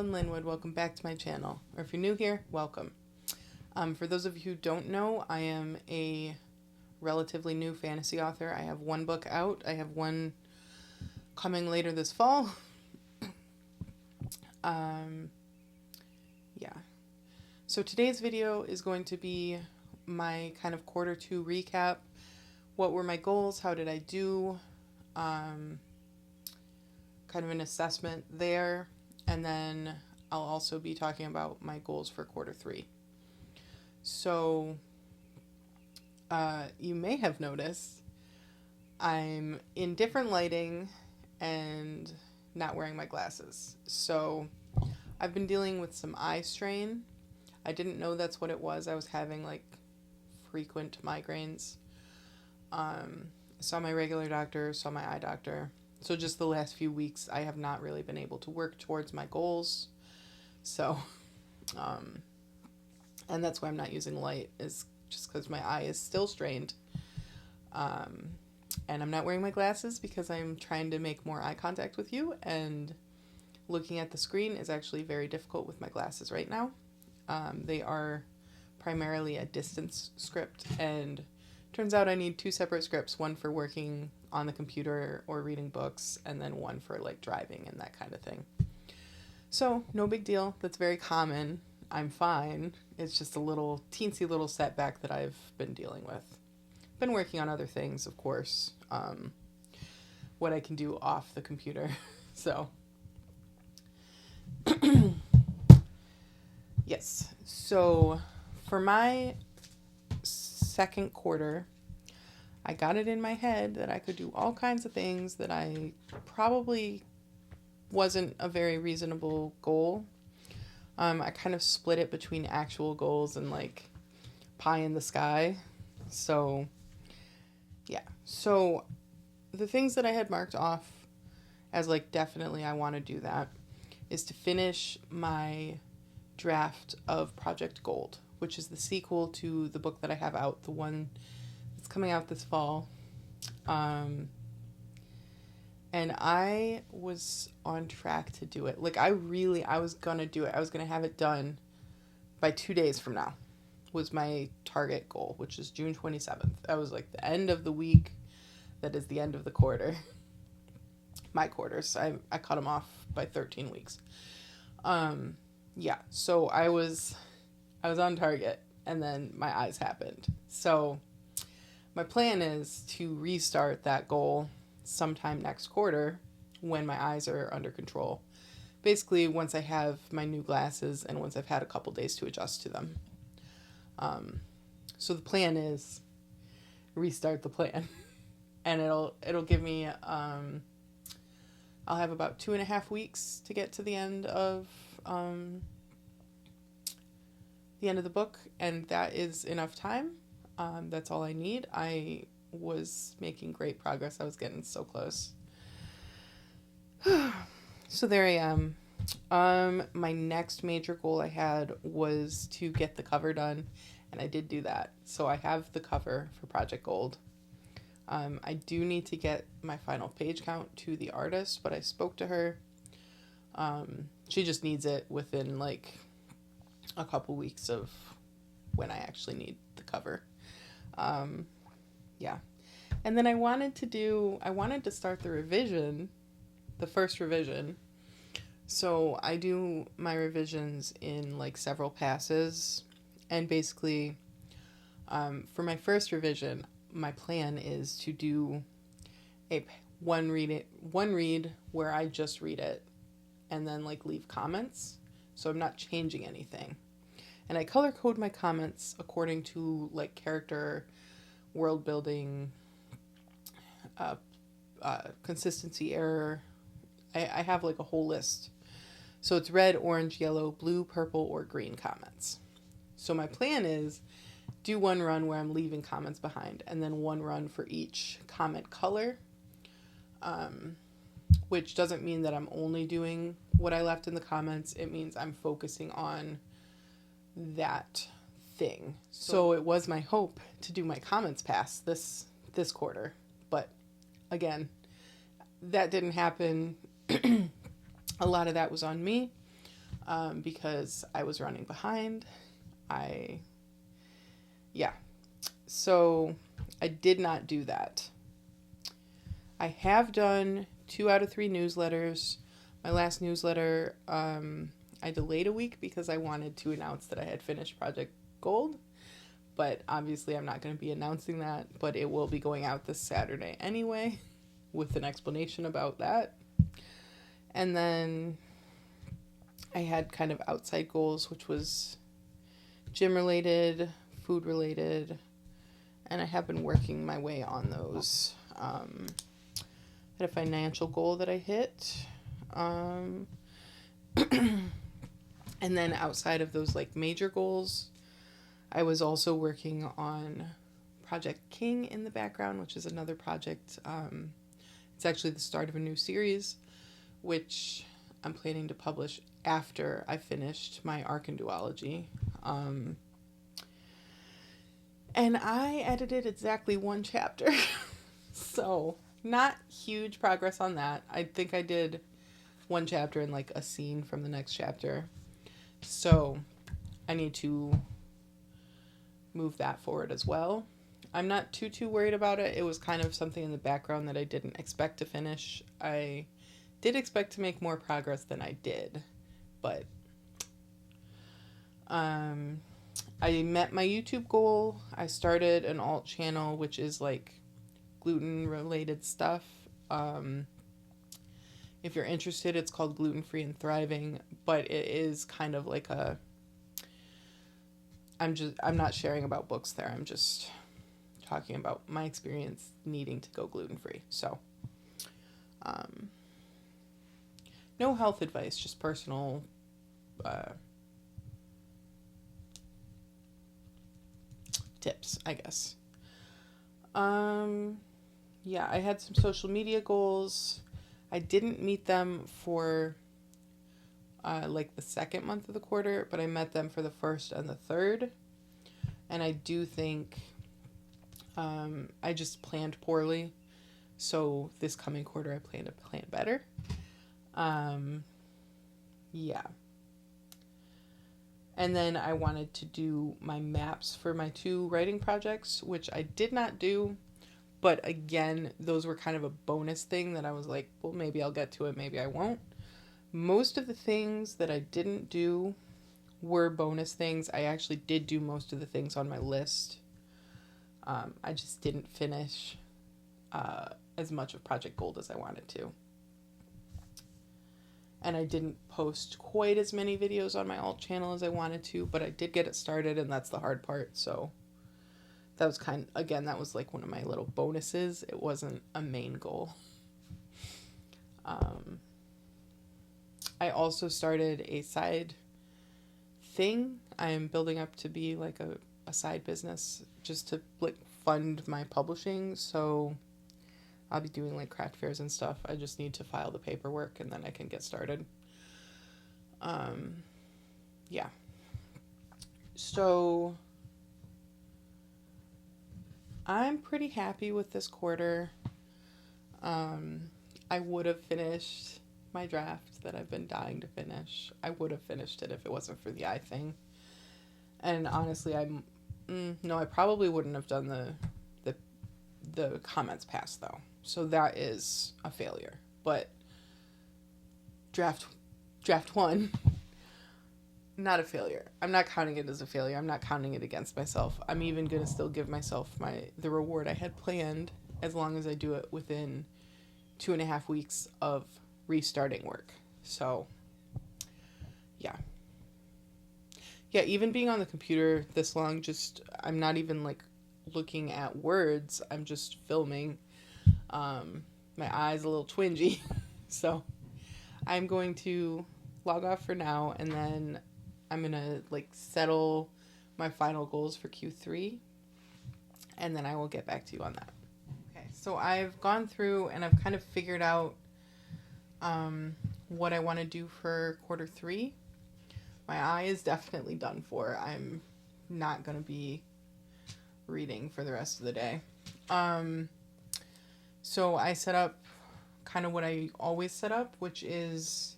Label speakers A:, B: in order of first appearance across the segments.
A: Ellen Linwood. Welcome back to my channel. Or if you're new here, welcome. For those of you who don't know, I am a relatively new fantasy author. I have one book out. I have one coming later this fall. Yeah. So today's video is going to be my kind of quarter two recap. What were my goals? How did I do? Kind of an assessment there. And then I'll also be talking about my goals for quarter three. So you may have noticed I'm in different lighting and not wearing my glasses. So I've been dealing with some eye strain. I didn't know that's what it was. I was having like frequent migraines. Saw my regular doctor, saw my eye doctor. So just the last few weeks, I have not really been able to work towards my goals. So, and that's why I'm not using light, is just because my eye is still strained. And I'm not wearing my glasses because I'm trying to make more eye contact with you. And looking at the screen is actually very difficult with my glasses right now. They are primarily a distance script, and turns out I need two separate scripts, one for working on the computer or reading books, and then one for like driving and that kind of thing. So no big deal. That's very common. I'm fine. It's just a little teensy little setback that I've been dealing with. Been working on other things, of course, what I can do off the computer. So yes. So for my second quarter, I got it in my head that I could do all kinds of things that I probably wasn't a very reasonable goal. I kind of split it between actual goals and like pie in the sky. So yeah. So the things that I had marked off as like definitely I want to do that is to finish my draft of Project Gold, which is the sequel to the book that I have out, the one that's coming out this fall. And I was on track to do it. Like I was gonna do it. I was gonna have it done by 2 days from now was my target goal, which is June 27th. That was like the end of the week. That is the end of the quarter. My quarters. I cut them off by 13 weeks. Yeah. So I was on target, and then my eyes happened. So my plan is to restart that goal sometime next quarter when my eyes are under control. Basically, once I have my new glasses and once I've had a couple days to adjust to them. So the plan is restart the plan, and it'll give me I'll have about 2.5 weeks to get to the end of the book, and that is enough time. That's all I need. I was making great progress. I was getting so close. So there I am. My next major goal I had was to get the cover done, and I did do that. So I have the cover for Project Gold. I do need to get my final page count to the artist, but I spoke to her. She just needs it within like a couple weeks of when I actually need the cover. Yeah. And then I wanted to start the revision, the first revision. So I do my revisions in like several passes. And basically, for my first revision, my plan is to do one read where I just read it and then like leave comments. So I'm not changing anything. And I color code my comments according to like character, world building, consistency error. I have like a whole list. So it's red, orange, yellow, blue, purple, or green comments. So my plan is do one run where I'm leaving comments behind, and then one run for each comment color, which doesn't mean that I'm only doing what I left in the comments. It means I'm focusing on that thing. So it was my hope to do my comments pass this quarter, but again, that didn't happen. A lot of that was on me. because I was running behind. Yeah. So I did not do that. I have done 2 out of 3 newsletters. My last newsletter, I delayed a week because I wanted to announce that I had finished Project Gold. But obviously I'm not going to be announcing that, but it will be going out this Saturday anyway, with an explanation about that. And then I had kind of outside goals, which was gym related, food related, and I have been working my way on those. I had a financial goal that I hit. And then outside of those like major goals, I was also working on Project King in the background, which is another project. It's actually the start of a new series, which I'm planning to publish after I finished my Archon duology. And I edited exactly 1 chapter. So, not huge progress on that. I think I did 1 chapter and like a scene from the next chapter. So, I need to move that forward as well. I'm not too worried about it. It was kind of something in the background that I didn't expect to finish. I did expect to make more progress than I did, but I met my YouTube goal. I started an alt channel, which is like gluten related stuff. If you're interested, it's called Gluten Free and Thriving, but it is kind of like I'm not sharing about books there. I'm just talking about my experience needing to go gluten free. So, no health advice, just personal, tips, I guess. Yeah, I had some social media goals. I didn't meet them for like the 2nd month of the quarter, but I met them for the 1st and the 3rd. And I do think I just planned poorly. So this coming quarter, I plan to plan better. Yeah. And then I wanted to do my maps for my 2 writing projects, which I did not do. But again, those were kind of a bonus thing that I was like, well, maybe I'll get to it, maybe I won't. Most of the things that I didn't do were bonus things. I actually did do most of the things on my list. I just didn't finish as much of Project Gold as I wanted to. And I didn't post quite as many videos on my alt channel as I wanted to, but I did get it started, and that's the hard part. So that was that was like one of my little bonuses. It wasn't a main goal. I also started a side thing. I'm building up to be like a side business just to like fund my publishing. So I'll be doing like craft fairs and stuff. I just need to file the paperwork and then I can get started. Yeah. So I'm pretty happy with this quarter. I would have finished my draft that I've been dying to finish. I would have finished it if it wasn't for the eye thing. And honestly, I probably wouldn't have done the comments past though. So that is a failure. But draft 1, not a failure. I'm not counting it as a failure. I'm not counting it against myself. I'm even going to still give myself the reward I had planned as long as I do it within 2.5 weeks of restarting work. So, yeah. Yeah, even being on the computer this long, I'm not even like looking at words. I'm just filming. My eye's a little twingy. So I'm going to log off for now, and then I'm going to like settle my final goals for Q3, and then I will get back to you on that. Okay, so I've gone through and I've kind of figured out what I want to do for quarter 3. My eye is definitely done for. I'm not going to be reading for the rest of the day. So I set up kind of what I always set up, which is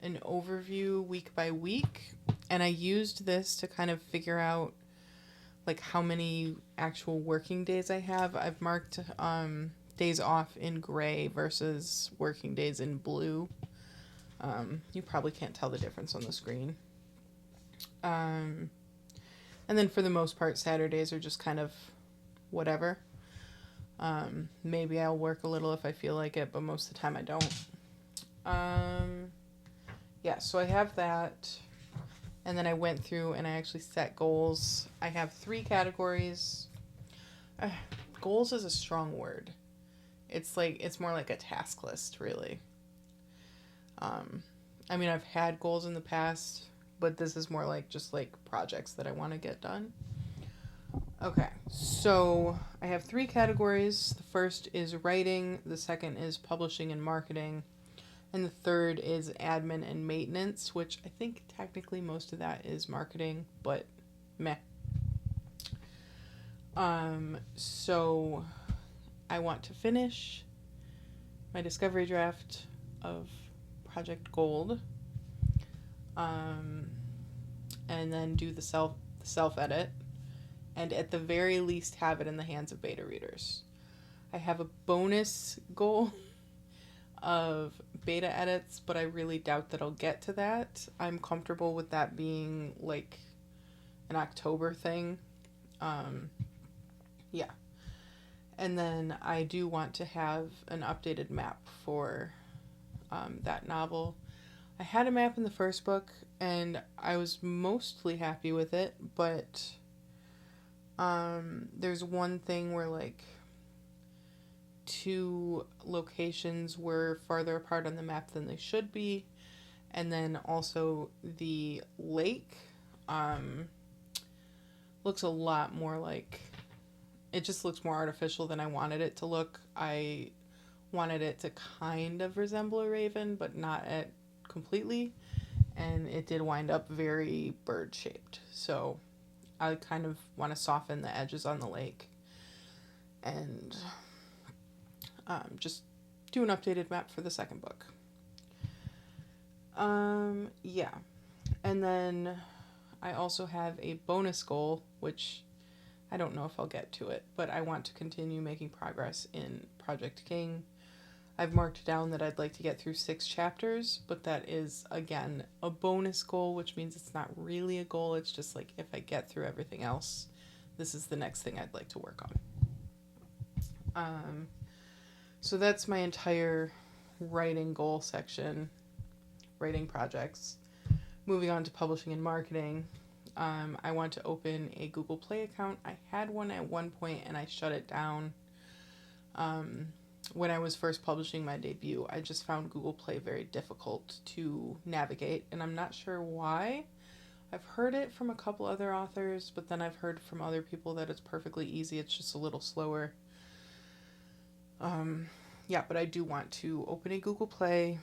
A: an overview week by week, and I used this to kind of figure out like how many actual working days I have. I've marked days off in gray versus working days in blue. You probably can't tell the difference on the screen. And then for the most part, Saturdays are just kind of whatever. Maybe I'll work a little if I feel like it, but most of the time I don't. Yeah, so I have that. And then I went through and I actually set goals. I have 3 categories. Goals is a strong word. It's more like a task list, really. I mean, I've had goals in the past, but this is more like just like projects that I want to get done. Okay, so I have 3 categories. The first is writing, the second is publishing and marketing, and the third is admin and maintenance, which I think technically most of that is marketing, but meh. So I want to finish my discovery draft of Project Gold, and then do the self edit, and at the very least have it in the hands of beta readers. I have a bonus goal of beta edits, but I really doubt that I'll get to that. I'm comfortable with that being like an October thing. Yeah. And then I do want to have an updated map for that novel. I had a map in the first book, and I was mostly happy with it, but there's one thing where like 2 locations were farther apart on the map than they should be, and then also the lake looks a lot more like, it just looks more artificial than I wanted it to look. I wanted it to kind of resemble a raven, but not completely, and it did wind up very bird shaped. So I kind of want to soften the edges on the lake and just do an updated map for the second book. Yeah. And then I also have a bonus goal, which I don't know if I'll get to it, but I want to continue making progress in Project King. I've marked down that I'd like to get through 6 chapters, but that is, again, a bonus goal, which means it's not really a goal. It's just like, if I get through everything else, this is the next thing I'd like to work on. So that's my entire writing goal section, writing projects. Moving on to publishing and marketing. I want to open a Google Play account. I had one at one point and I shut it down. When I was first publishing my debut, I just found Google Play very difficult to navigate, and I'm not sure why. I've heard it from a couple other authors, but then I've heard from other people that it's perfectly easy. It's just a little slower. Yeah, but I do want to open a Google Play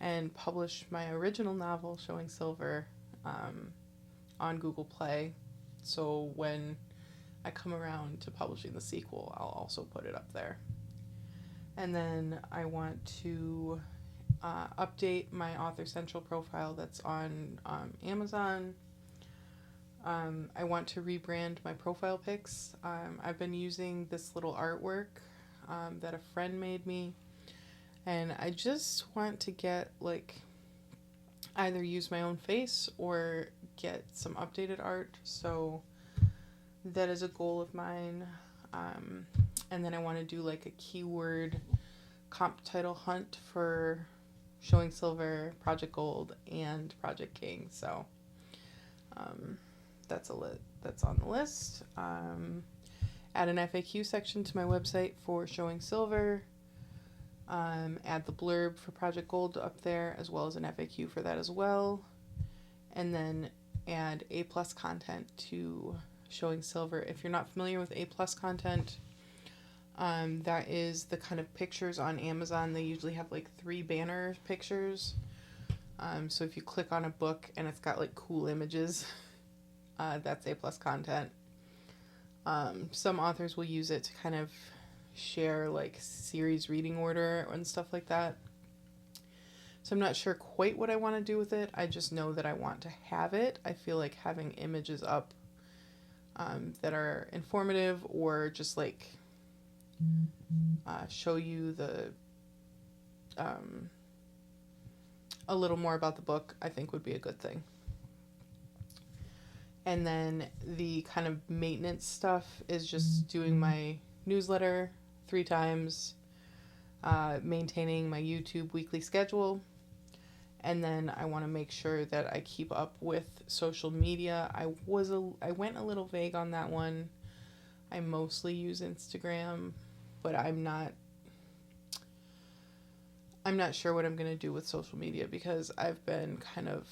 A: and publish my original novel, Showing Silver, on Google Play. So when I come around to publishing the sequel, I'll also put it up there. And then I want to update my Author Central profile that's on Amazon. I want to rebrand my profile pics. I've been using this little artwork that a friend made me, and I just want to get like either use my own face or get some updated art. So that is a goal of mine. And then I want to do like a keyword comp title hunt for Showing Silver, Project Gold, and Project King. So that's on the list. Add an FAQ section to my website for Showing Silver. Add the blurb for Project Gold up there, as well as an FAQ for that as well. And then add A+ content to Showing Silver. If you're not familiar with A+ content, that is the kind of pictures on Amazon. They usually have like 3 banner pictures. So if you click on a book and it's got like cool images, that's A+ content. Some authors will use it to kind of share like series reading order and stuff like that. So I'm not sure quite what I want to do with it. I just know that I want to have it. I feel like having images up that are informative or just like show you the a little more about the book, I think would be a good thing. And then the kind of maintenance stuff is just doing my newsletter 3 times, maintaining my YouTube weekly schedule, and then I want to make sure that I keep up with social media. I went a little vague on that one. I mostly use Instagram, but I'm not sure what I'm going to do with social media because I've been kind of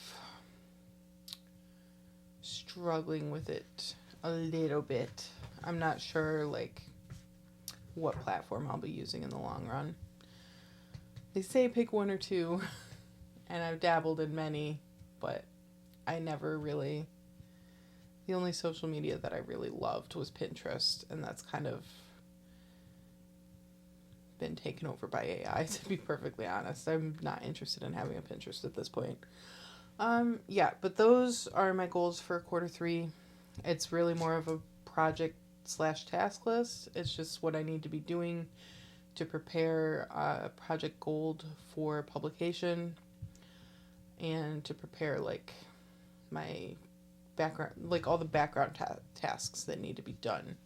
A: struggling with it a little bit. I'm not sure like what platform I'll be using in the long run. They say pick 1 or 2, and I've dabbled in many, but I never really... The only social media that I really loved was Pinterest, and that's kind of been taken over by AI, to be perfectly honest. I'm not interested in having a Pinterest at this point. Yeah, but those are my goals for quarter 3. It's really more of a project/task list. It's just what I need to be doing to prepare Project Gold for publication and to prepare like my background, like all the background tasks that need to be done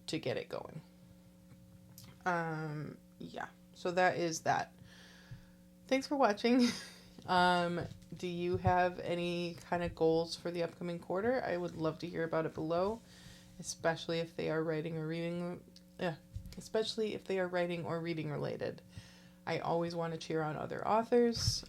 A: to get it going. Yeah, so that is that. Thanks for watching. Do you have any kind of goals for the upcoming quarter? I would love to hear about it below, especially if they are writing or reading related. I always want to cheer on other authors.